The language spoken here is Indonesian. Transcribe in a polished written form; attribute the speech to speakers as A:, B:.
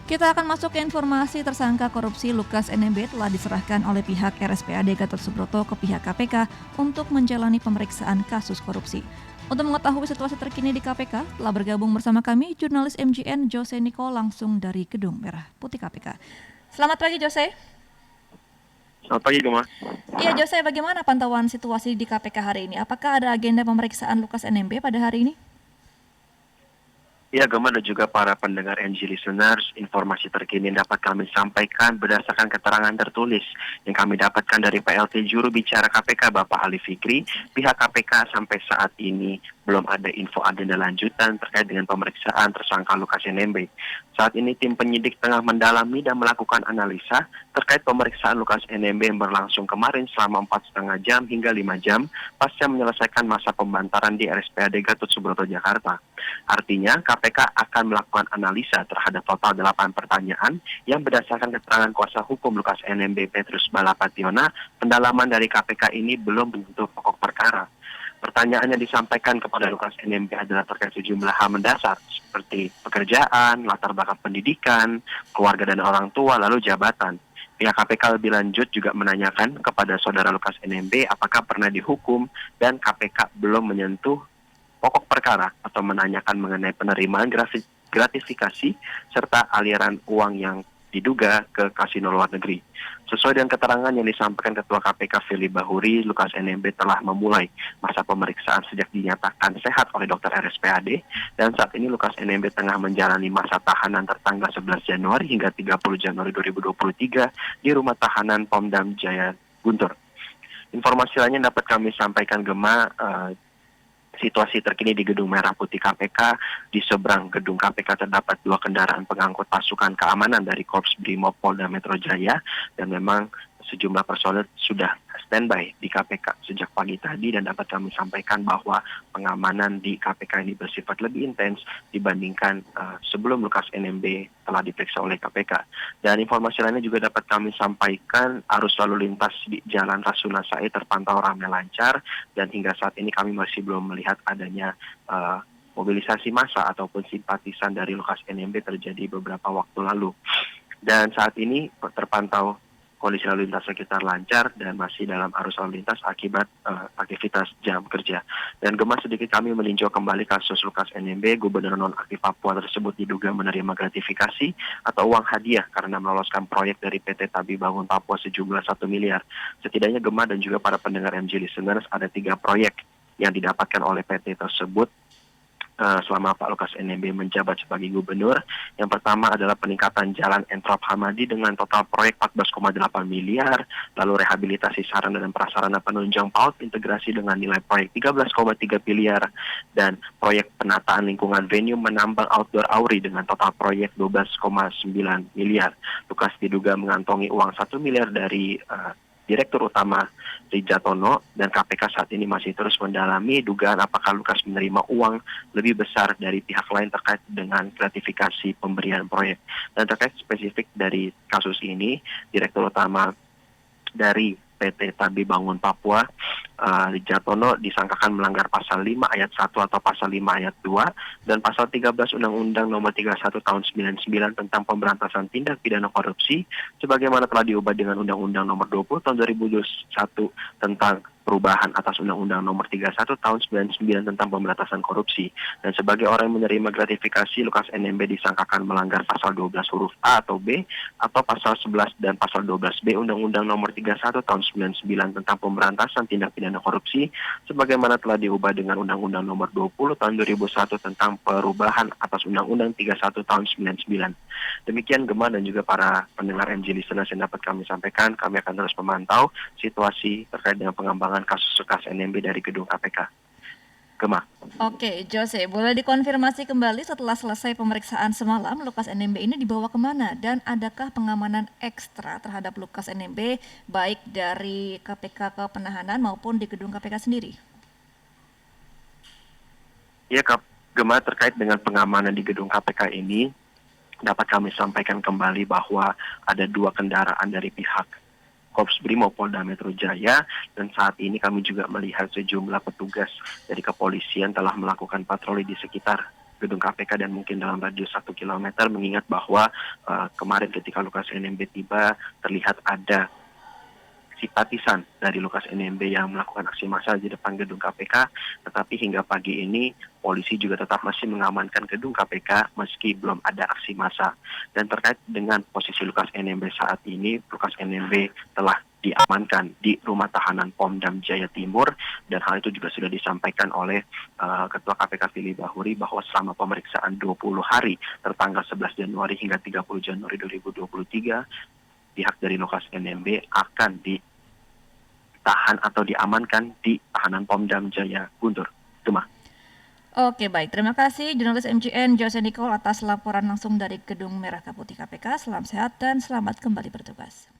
A: Kita akan masuk ke informasi tersangka korupsi Lukas NMB telah diserahkan oleh pihak RSPAD Gatot Subroto ke pihak KPK untuk menjalani pemeriksaan kasus korupsi. Untuk mengetahui situasi terkini di KPK, telah bergabung bersama kami jurnalis MGN Jose Nico langsung dari Gedung Merah Putih KPK. Selamat pagi Jose.
B: Selamat pagi, Gema.
A: Iya Jose, bagaimana pantauan situasi di KPK hari ini? Apakah ada agenda pemeriksaan Lukas NMB pada hari ini?
B: Ya, Gema dan juga para pendengar NG Listeners, informasi terkini dapat kami sampaikan berdasarkan keterangan tertulis yang kami dapatkan dari PLT Juru Bicara KPK Bapak Ali Fikri. Pihak KPK sampai saat ini belum ada info agenda lanjutan terkait dengan pemeriksaan tersangka Lukas NMB. Saat ini tim penyidik tengah mendalami dan melakukan analisa terkait pemeriksaan Lukas NMB yang berlangsung kemarin selama 4,5 jam hingga 5 jam pasca menyelesaikan masa pembantaran di RSPAD Gatot Subroto Jakarta. Artinya, KPK akan melakukan analisa terhadap total 8 pertanyaan yang berdasarkan keterangan kuasa hukum Lukas NMB Petrus Balapationa, pendalaman dari KPK ini belum menyentuh pokok perkara. Pertanyaan yang disampaikan kepada Lukas NMB adalah terkait sejumlah hal mendasar seperti pekerjaan, latar belakang pendidikan, keluarga dan orang tua, lalu jabatan. Pihak KPK lebih lanjut juga menanyakan kepada saudara Lukas NMB apakah pernah dihukum dan KPK belum menyentuh pokok perkara atau menanyakan mengenai penerimaan gratifikasi serta aliran uang yang diduga ke kasino luar negeri. Sesuai dengan keterangan yang disampaikan Ketua KPK Firly Bahuri, Lukas NMB telah memulai masa pemeriksaan sejak dinyatakan sehat oleh dokter RSPAD dan saat ini Lukas NMB tengah menjalani masa tahanan tertanggal 11 Januari hingga 30 Januari 2023 di Rumah Tahanan Pomdam Jaya Guntur. Informasi lainnya dapat kami sampaikan Gema. Situasi terkini di Gedung Merah Putih KPK, di seberang gedung KPK terdapat 2 kendaraan pengangkut pasukan keamanan dari Korps Brimob Polda Metro Jaya dan memang sejumlah personel sudah standby di KPK sejak pagi tadi dan dapat kami sampaikan bahwa pengamanan di KPK ini bersifat lebih intens dibandingkan sebelum Lukas NMB telah diperiksa oleh KPK. Dan informasi lainnya juga dapat kami sampaikan arus lalu lintas di Jalan Rasuna Said terpantau ramai lancar dan hingga saat ini kami masih belum melihat adanya mobilisasi massa ataupun simpatisan dari Lukas NMB terjadi beberapa waktu lalu. Dan saat ini terpantau kondisi lalu lintas sekitar lancar dan masih dalam arus lalu lintas akibat aktivitas jam kerja. Dan Gema sedikit kami meninjau kembali kasus Lukas NMB, Gubernur nonaktif Papua tersebut diduga menerima gratifikasi atau uang hadiah karena meloloskan proyek dari PT Tabi Bangun Papua sejumlah 1 miliar. Setidaknya Gema dan juga para pendengar MG Listeners ada 3 proyek yang didapatkan oleh PT tersebut selama Pak Lukas NMB menjabat sebagai gubernur. Yang pertama adalah peningkatan jalan Entrop Hamadi dengan total proyek 14,8 miliar, lalu rehabilitasi sarana dan prasarana penunjang PAUD integrasi dengan nilai proyek 13,3 miliar, dan proyek penataan lingkungan venue menambang outdoor Auri dengan total proyek 12,9 miliar. Lukas diduga mengantongi uang 1 miliar dari Direktur Utama Rijatono dan KPK saat ini masih terus mendalami dugaan apakah Lukas menerima uang lebih besar dari pihak lain terkait dengan gratifikasi pemberian proyek. Dan terkait spesifik dari kasus ini, Direktur Utama dari PT Tabi Bangun Papua, Rijatono disangkakan melanggar pasal 5 ayat 1 atau pasal 5 ayat 2 dan pasal 13 Undang-Undang Nomor 31 Tahun 99 tentang pemberantasan tindak pidana korupsi sebagaimana telah diubah dengan Undang-Undang Nomor 20 Tahun 2021 tentang perubahan atas Undang-Undang Nomor 31 Tahun 99 tentang pemberantasan korupsi. Dan sebagai orang yang menerima gratifikasi, Lukas NMB disangkakan melanggar pasal 12 huruf A atau B atau pasal 11 dan pasal 12B Undang-Undang Nomor 31 Tahun 99 tentang pemberantasan tindak pidana korupsi sebagaimana telah diubah dengan Undang-Undang Nomor 20 Tahun 2001 tentang perubahan atas Undang-Undang 31 Tahun 99. Demikian Gema dan juga para pendengar MG Listeners yang dapat kami sampaikan. Kami akan terus memantau situasi terkait dengan pengembangan kasus Lukas NMB dari gedung KPK. Gema.
A: Oke, Jose, boleh dikonfirmasi kembali setelah selesai pemeriksaan semalam, Lukas NMB ini dibawa kemana? Dan adakah pengamanan ekstra terhadap Lukas NMB, baik dari KPK ke penahanan maupun di gedung KPK sendiri?
B: Ya, Gema, terkait dengan pengamanan di gedung KPK ini, dapat kami sampaikan kembali bahwa ada 2 kendaraan dari pihak Korps Brimob Polda Metro Jaya dan saat ini kami juga melihat sejumlah petugas dari kepolisian telah melakukan patroli di sekitar gedung KPK dan mungkin dalam radius 1 kilometer, mengingat bahwa kemarin ketika Lukas NMB tiba terlihat ada simpatisan dari Lukas NMB yang melakukan aksi massa di depan gedung KPK, tetapi hingga pagi ini polisi juga tetap masih mengamankan gedung KPK meski belum ada aksi massa. Dan terkait dengan posisi Lukas NMB saat ini, Lukas NMB telah diamankan di rumah tahanan Pom-Dam Jaya Timur, dan hal itu juga sudah disampaikan oleh Ketua KPK Firly Bahuri bahwa selama pemeriksaan 20 hari tertanggal 11 Januari hingga 30 Januari 2023, pihak dari Lukas NMB akan ditahan atau diamankan di tahanan Pom-Dam Jaya Guntur. Cuma.
A: Oke, baik. Terima kasih jurnalis MJN Jose Nicole atas laporan langsung dari Gedung Merah Putih KPK. Salam sehat dan selamat kembali bertugas.